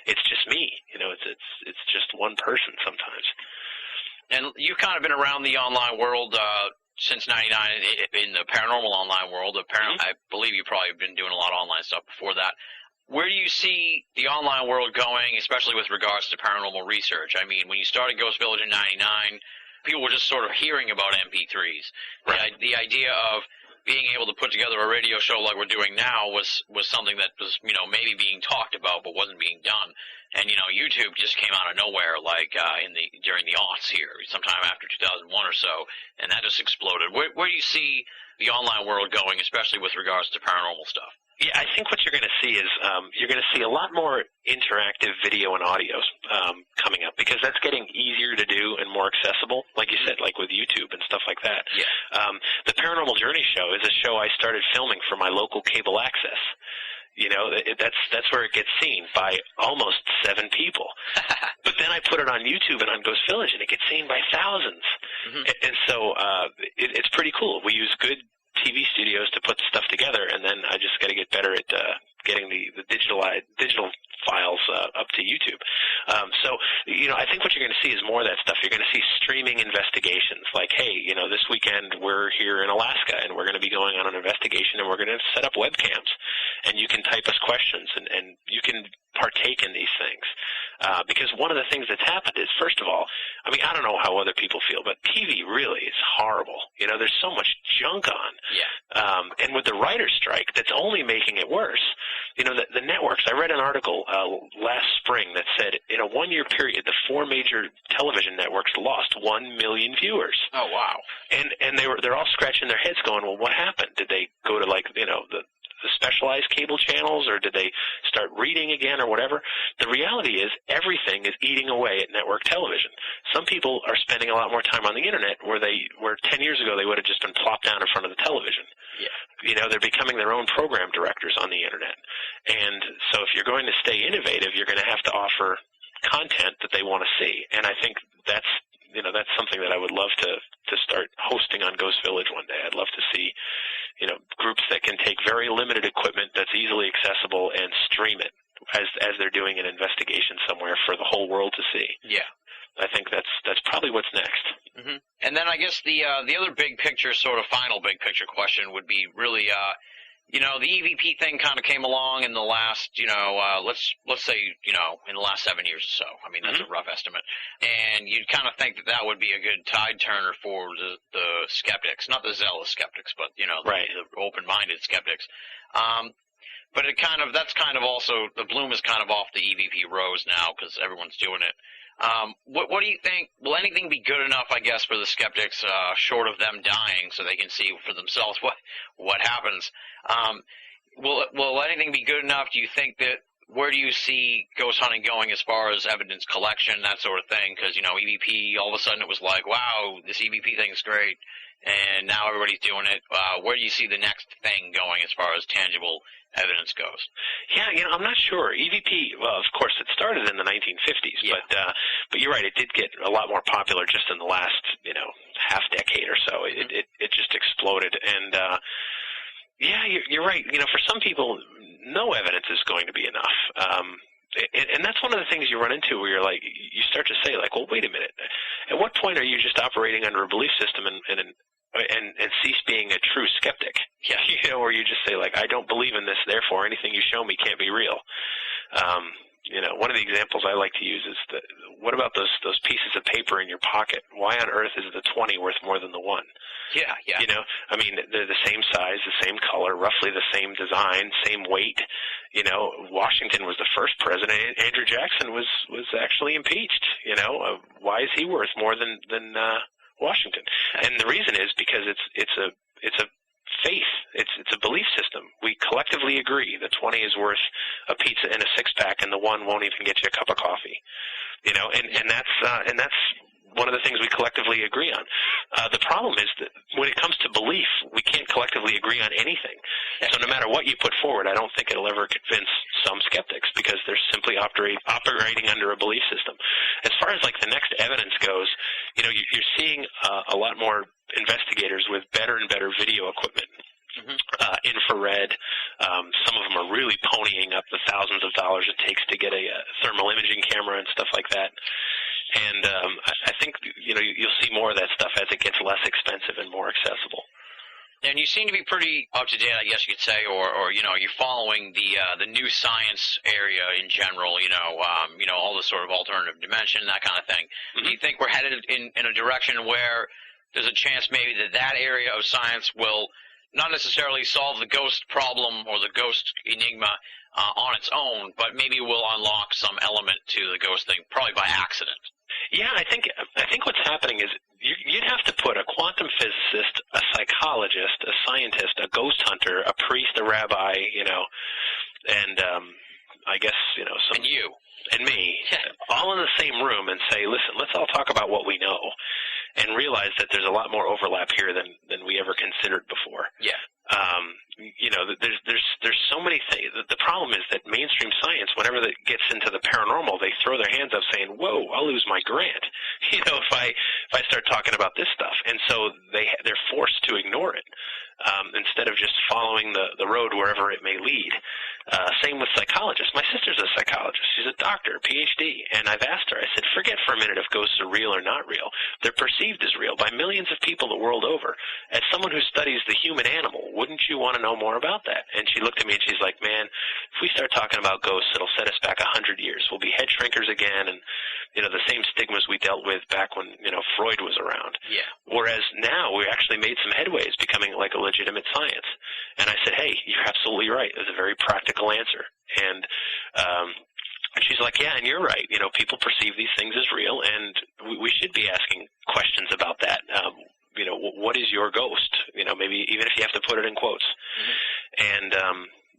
it's just me. It's just one person sometimes. And you've kind of been around the online world since '99 in the paranormal online world. Mm-hmm. I believe you've probably been doing a lot of online stuff before that. Where do you see the online world going, especially with regards to paranormal research? I mean, when you started Ghost Village in '99, people were just sort of hearing about MP3s. Right. The idea of being able to put together a radio show like we're doing now was something that was, maybe being talked about but wasn't being done. And, YouTube just came out of nowhere, like during the aughts here, sometime after 2001 or so, and that just exploded. Where do you see the online world going, especially with regards to paranormal stuff? Yeah, I think what you're going to see is you're going to see a lot more interactive video and audios coming up because that's getting easier to do and more accessible, like you said, like with YouTube and stuff like that. Yeah. The Paranormal Journey Show is a show I started filming for my local cable access. That's where it gets seen by almost 7 people. But then I put it on YouTube and on Ghost Village, and it gets seen by thousands. Mm-hmm. And so it's pretty cool. We use good TV studios to put the stuff together, and then I just got to get better at getting the digital files up to YouTube. So I think what you're going to see is more of that stuff. You're going to see streaming investigations like, hey, this weekend we're here in Alaska, and we're going to be going on an investigation, and we're going to set up webcams, and you can type us questions, and you can partake in these things. Because one of the things that's happened is, first of all, I mean, I don't know how other people feel, but TV really is horrible. There's so much junk on. Yeah. And with the writer's strike, that's only making it worse. The networks, I read an article last spring that said in a 1-year period, the 4 major television networks lost 1 million viewers. Oh, wow. And they're all scratching their heads going, well, what happened? Did they go to the specialized cable channels, or did they start reading again or whatever? The reality is everything is eating away at network television. Some people are spending a lot more time on the internet where 10 years ago they would have just been plopped down in front of the television. Yeah. They're becoming their own program directors on the internet. And so if you're going to stay innovative, you're going to have to offer content that they want to see. And I think that's something that I would love to start hosting on Ghost Village one day. I'd love to see, groups that can take very limited equipment that's easily accessible and stream it as they're doing an investigation somewhere for the whole world to see. Yeah. I think that's probably what's next. Mm-hmm. And then I guess the other big picture, sort of final big picture question would be really, the EVP thing kind of came along in the last, let's say, in the last 7 years or so. I mean, that's a rough estimate. And you'd kind of think that would be a good tide turner for the skeptics, not the zealous skeptics, but, the open-minded skeptics. But that's kind of also, the bloom is kind of off the EVP rose now because everyone's doing it. What do you think? Will anything be good enough, I guess, for the skeptics, short of them dying, so they can see for themselves what happens? Will anything be good enough? Do you think that? Where do you see ghost hunting going as far as evidence collection, that sort of thing? Because EVP, all of a sudden it was like, wow, this EVP thing's great, and now everybody's doing it. Where do you see the next thing going as far as tangible evidence goes? Yeah, I'm not sure. EVP, well, of course, it started in the 1950s, but you're right, it did get a lot more popular just in the last, half decade or so. It just exploded, and you're right. For some people, no evidence is going to be enough. And that's one of the things you run into where you're like, you start to say, like, well, wait a minute. At what point are you just operating under a belief system and cease being a true skeptic? Yeah. Or you just say, like, I don't believe in this, therefore anything you show me can't be real. One of the examples I like to use is what about those pieces of paper in your pocket? Why on earth is the 20 worth more than the 1? Yeah. I mean, they're the same size, the same color, roughly the same design, same weight. Washington was the first president. Andrew Jackson was actually impeached. Why is he worth more than Washington? And the reason is because it's a faith. It's a belief system. We collectively agree the 20 is worth a pizza and a six-pack, and the 1 won't even get you a cup of coffee. And that's one of the things we collectively agree on. The problem is that when it comes to belief, we can't collectively agree on anything. So no matter what you put forward, I don't think it'll ever convince some skeptics because they're simply operating under a belief system. As far as like the next evidence goes, you're seeing a lot more investigators with better and better video equipment. Infrared. Some of them are really ponying up the thousands of dollars it takes to get a thermal imaging camera and stuff like that. And I think you'll see more of that stuff as it gets less expensive and more accessible. And you seem to be pretty up to date, I guess you could say, or you're following the new science area in general. All the sort of alternative dimension, that kind of thing. Do you think we're headed in a direction where there's a chance maybe that area of science will not necessarily solve the ghost problem or the ghost enigma on its own, but maybe will unlock some element to the ghost thing, probably by accident? Yeah, I think what's happening is you'd have to put a quantum physicist, a psychologist, a scientist, a ghost hunter, a priest, a rabbi, and I guess some, and you and me, all in the same room, and say, listen, let's all talk about what we know, and realize that there's a lot more overlap here than we ever considered before. Yeah. There's so many things. The problem is that mainstream science, whenever it gets into the paranormal, they throw their hands up saying, whoa, I'll lose my grant, if I start talking about this stuff. And so they're forced to ignore it instead of just following the road wherever it may lead. Same with psychologists. My sister's a psychologist. She's a doctor, PhD. And I've asked her, I said, forget for a minute if ghosts are real or not real. They're perceived as real by millions of people the world over. As someone who studies the human animal, wouldn't you want to know more about that? And she looked at me and she's like, man, if we start talking about ghosts, it'll set us back 100 years. We'll be head shrinkers again, and the same stigmas we dealt with back when Freud was around. Yeah. Whereas now we actually made some headways, becoming like a legitimate science. And I said, hey, you're absolutely right. It's a very practical answer. And she's like, yeah, and you're right. People perceive these things as real, and we should be asking questions about that. What is your ghost? Maybe even if you have to put it in quotes. And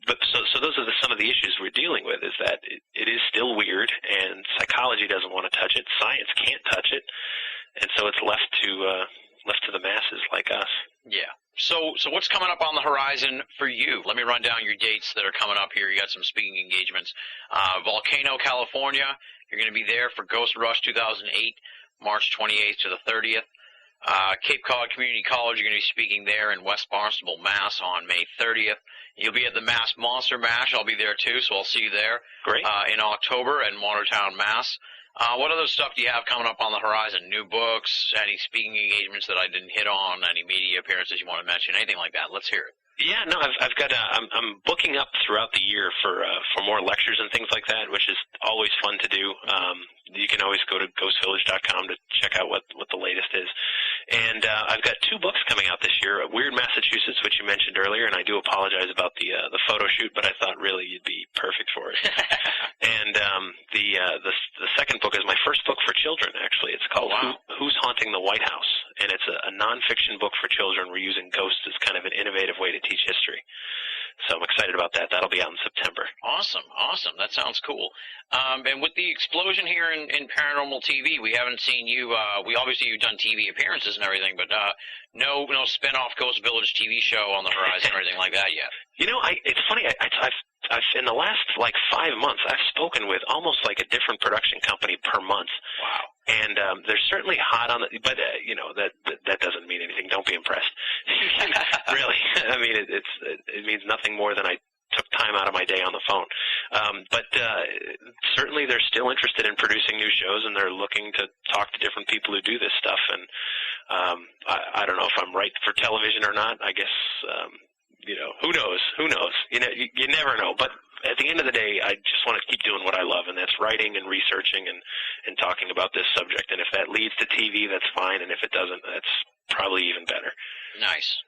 but so those are some of the issues we're dealing with, is that it is still weird, and psychology doesn't want to touch it. Science can't touch it, and so it's left to the masses like us. Yeah. So what's coming up on the horizon for you? Let me run down your dates that are coming up here. You got some speaking engagements. Volcano, California. You're going to be there for Ghost Rush 2008, March 28th to the 30th. Cape Cod Community College, you're going to be speaking there in West Barnstable, Mass. on May 30th. You'll be at the Mass Monster Mash. I'll be there too, so I'll see you there. Great. In October in Watertown, Mass. What other stuff do you have coming up on the horizon? New books, any speaking engagements that I didn't hit on, any media appearances you want to mention, anything like that? Let's hear it. Yeah, no, I've got I'm booking up throughout the year for more lectures and things like that, which is always fun to do. You can always go to ghostvillage.com to check out what the latest is. And I've got 2 books coming out this year: Weird Massachusetts, which you mentioned earlier, and I do apologize about the photo shoot, but I thought really you'd be perfect for it. And the second book is my first book for children. Actually, it's called Who's Haunting the White House, and it's a nonfiction book for children. We're using ghosts as kind of an innovative way to teach history. So I'm excited about that. That'll be out in September. Awesome. That sounds cool. And with the explosion here in paranormal TV, we haven't seen you. You've done TV appearances and everything, but no spin-off Ghost Village TV show on the horizon or anything like that yet. You know, it's funny. I've in the last 5 months, I've spoken with almost like a different production company per month. Wow. And they're certainly hot on it, but that doesn't mean anything. Don't be impressed. Really, I mean, it means nothing more than I took time out of my day on the phone. But certainly they're still interested in producing new shows, and they're looking to talk to different people who do this stuff. And I don't know if I'm right for television or not. I guess who knows? You never know. But at the end of the day, I just want to keep doing what I love, and that's writing and researching and talking about this subject. And if that leads to TV, that's fine. And if it doesn't, that's probably even better. Nice.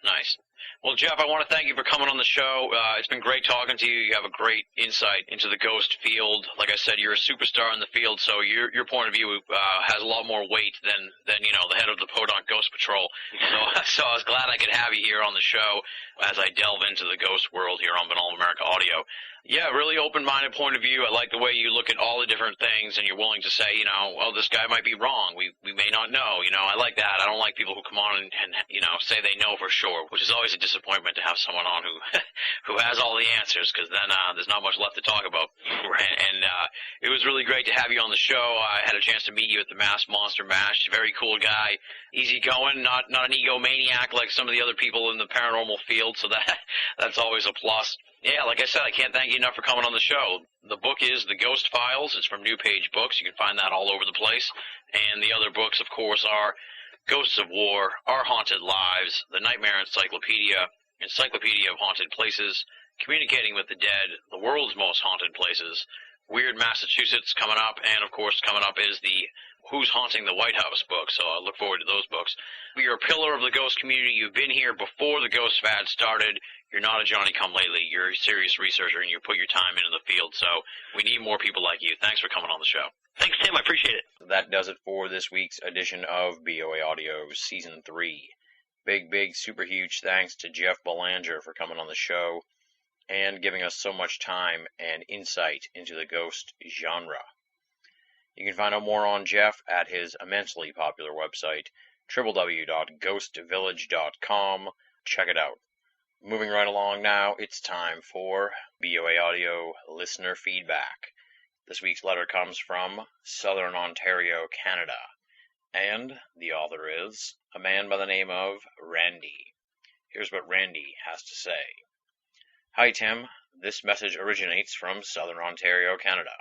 Well, Jeff, I want to thank you for coming on the show. It's been great talking to you. You have a great insight into the ghost field. Like I said, you're a superstar in the field, so your point of view has a lot more weight than the head of the Podunk Ghost Patrol. So I was glad I could have you here on the show as I delve into the ghost world here on Binnall of America Audio. Yeah, really open-minded point of view. I like the way you look at all the different things, and you're willing to say, this guy might be wrong. We may not know. I like that. I don't like people who come on and say they know for sure, which is always a disappointment to have someone on who has all the answers, because then there's not much left to talk about. And it was really great to have you on the show. I had a chance to meet you at the Mass Monster Mash. Very cool guy, easygoing, not an egomaniac like some of the other people in the paranormal field. So that's always a plus. Yeah, like I said, I can't thank you enough for coming on the show. The book is The Ghost Files. It's from New Page Books. You can find that all over the place. And the other books, of course, are Ghosts of War, Our Haunted Lives, The Nightmare Encyclopedia, Encyclopedia of Haunted Places, Communicating with the Dead, The World's Most Haunted Places, Weird Massachusetts coming up, and, of course, coming up is the Who's Haunting the White House book, so I look forward to those books. You're a pillar of the ghost community. You've been here before the ghost fad started. You're not a Johnny-come-lately. You're a serious researcher, and you put your time into the field, so we need more people like you. Thanks for coming on the show. Thanks, Tim. I appreciate it. That does it for this week's edition of BOA Audio Season 3. Big, super huge thanks to Jeff Belanger for coming on the show and giving us so much time and insight into the ghost genre. You can find out more on Jeff at his immensely popular website, www.ghostvillage.com. Check it out. Moving right along now, it's time for BOA Audio listener feedback. This week's letter comes from Southern Ontario, Canada, and the author is a man by the name of Randy. Here's what Randy has to say. Hi, Tim. This message originates from Southern Ontario, Canada.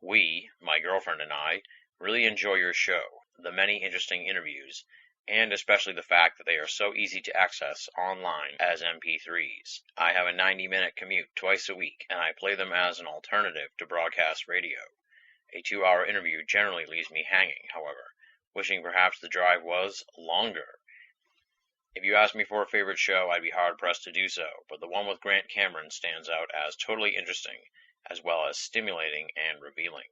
We, my girlfriend and I, really enjoy your show, the many interesting interviews, and especially the fact that they are so easy to access online as MP3s. I have a 90-minute commute twice a week, and I play them as an alternative to broadcast radio. A 2-hour interview generally leaves me hanging, however, wishing perhaps the drive was longer. If you ask me for a favorite show, I'd be hard-pressed to do so, but the one with Grant Cameron stands out as totally interesting, as well as stimulating and revealing.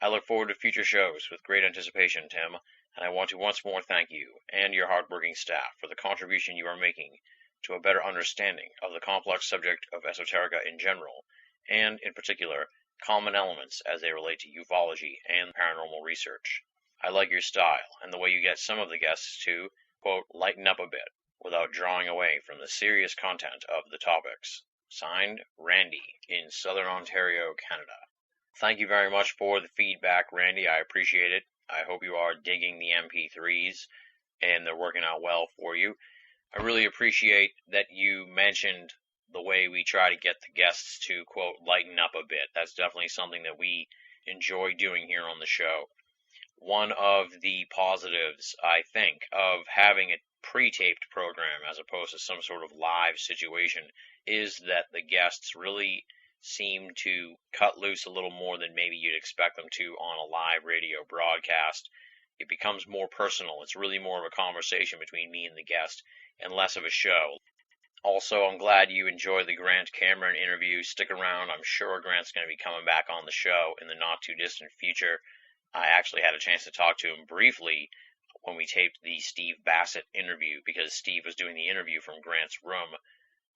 I look forward to future shows with great anticipation, Tim, and I want to once more thank you and your hardworking staff for the contribution you are making to a better understanding of the complex subject of esoterica in general, and, in particular, common elements as they relate to ufology and paranormal research. I like your style and the way you get some of the guests to, quote, lighten up a bit without drawing away from the serious content of the topics. Signed, Randy, in Southern Ontario, Canada. Thank you very much for the feedback, Randy. I appreciate it. I hope you are digging the MP3s and they're working out well for you. I really appreciate that you mentioned the way we try to get the guests to, quote, lighten up a bit. That's definitely something that we enjoy doing here on the show. One of the positives, I think, of having pre-taped program as opposed to some sort of live situation is that the guests really seem to cut loose a little more than maybe you'd expect them to on a live radio broadcast. It becomes more personal. It's really more of a conversation between me and the guest and less of a show. Also, I'm glad you enjoyed the Grant Cameron interview. Stick around. I'm sure Grant's going to be coming back on the show in the not-too-distant future. I actually had a chance to talk to him briefly when we taped the Steve Bassett interview, because Steve was doing the interview from Grant's room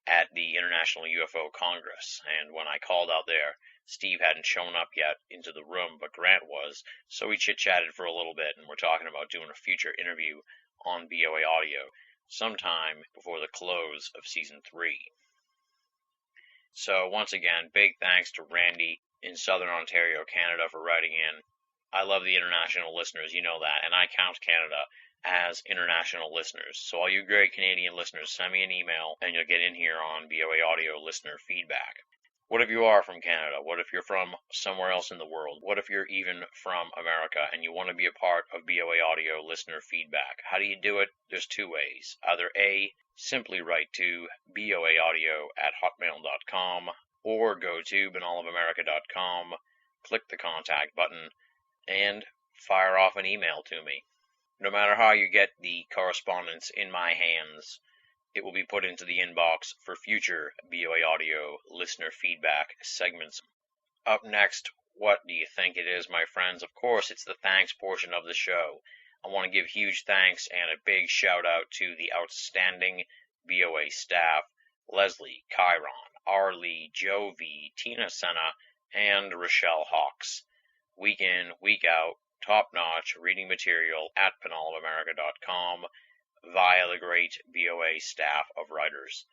at the International UFO Congress. And when I called out there, Steve hadn't shown up yet into the room, but Grant was. So we chit-chatted for a little bit, and we're talking about doing a future interview on BOA Audio sometime before the close of Season 3. So once again, big thanks to Randy in Southern Ontario, Canada, for writing in. I love the international listeners, you know that, and I count Canada as international listeners. So all you great Canadian listeners, send me an email and you'll get in here on BOA Audio listener feedback. What if you are from Canada? What if you're from somewhere else in the world? What if you're even from America and you want to be a part of BOA Audio listener feedback? How do you do it? There's two ways. Either A, simply write to boaaudio@hotmail.com, or go to binnallofamerica.com, click the contact button, and fire off an email to me. No matter how you get the correspondence in my hands, it will be put into the inbox for future BOA Audio listener feedback segments. Up next, what do you think it is, my friends? Of course, it's the thanks portion of the show. I want to give huge thanks and a big shout out to the outstanding BOA staff: Leslie, Chiron, R. Lee, Joe V, Tina Senna, and Rochelle Hawks. Week in, week out, top-notch reading material at binnallofamerica.com via the great BOA staff of writers.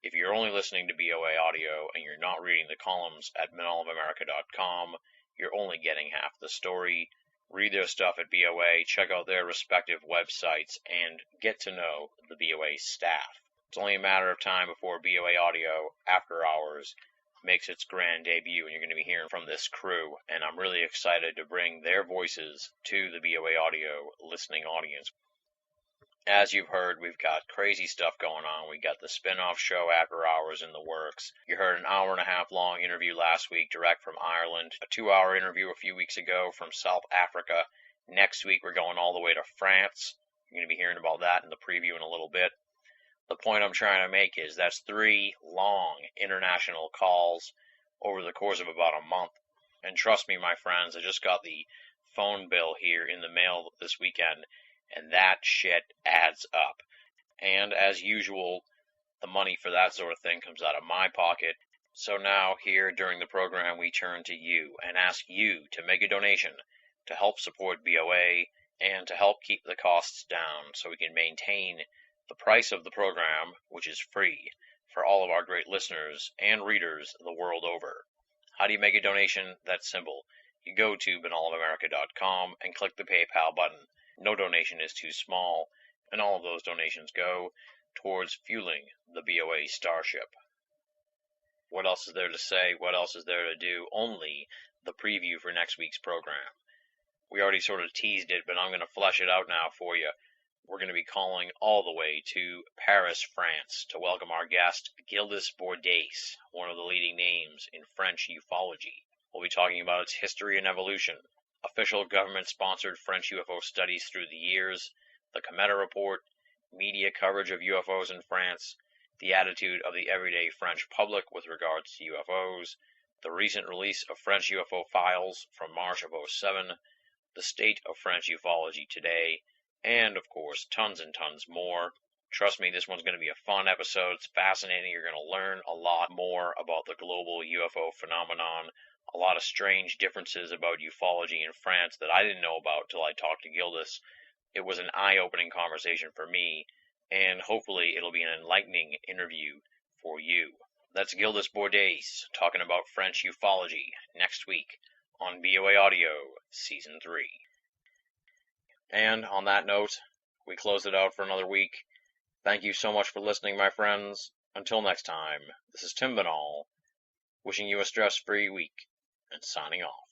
If you're only listening to BOA Audio and you're not reading the columns at binnallofamerica.com, you're only getting half the story. Read their stuff at BOA, check out their respective websites, and get to know the BOA staff. It's only a matter of time before BOA Audio After Hours makes its grand debut, and you're going to be hearing from this crew, and I'm really excited to bring their voices to the BOA Audio listening audience. As you've heard, we've got crazy stuff going on. We got the spin-off show After Hours in the works. You heard an hour-and-a-half long interview last week direct from Ireland, a 2-hour interview a few weeks ago from South Africa. Next week we're going all the way to France. You're going to be hearing about that in the preview in a little bit. The point I'm trying to make is that's 3 long international calls over the course of about a month. And trust me, my friends, I just got the phone bill here in the mail this weekend, and that shit adds up. And as usual, the money for that sort of thing comes out of my pocket. So now, here during the program, we turn to you and ask you to make a donation to help support BOA and to help keep the costs down so we can maintain the price of the program, which is free for all of our great listeners and readers the world over. How do you make a donation? That's simple. You go to binnallofamerica.com and click the PayPal button. No donation is too small, and all of those donations go towards fueling the BOA starship. What else is there to say? What else is there to do? Only the preview for next week's program. We already sort of teased it, but I'm going to flesh it out now for you. We're going to be calling all the way to Paris, France, to welcome our guest, Gildas Bordes, one of the leading names in French ufology. We'll be talking about its history and evolution, official government-sponsored French UFO studies through the years, the Cometa Report, media coverage of UFOs in France, the attitude of the everyday French public with regards to UFOs, the recent release of French UFO files from March of 2007, the state of French ufology today, and, of course, tons and tons more. Trust me, this one's going to be a fun episode. It's fascinating. You're going to learn a lot more about the global UFO phenomenon, a lot of strange differences about ufology in France that I didn't know about till I talked to Gildas. It was an eye-opening conversation for me, and hopefully it'll be an enlightening interview for you. That's Gildas Bordes talking about French ufology next week on BOA Audio Season 3. And on that note, we close it out for another week. Thank you so much for listening, my friends. Until next time, this is Tim Binnall, wishing you a stress-free week and signing off.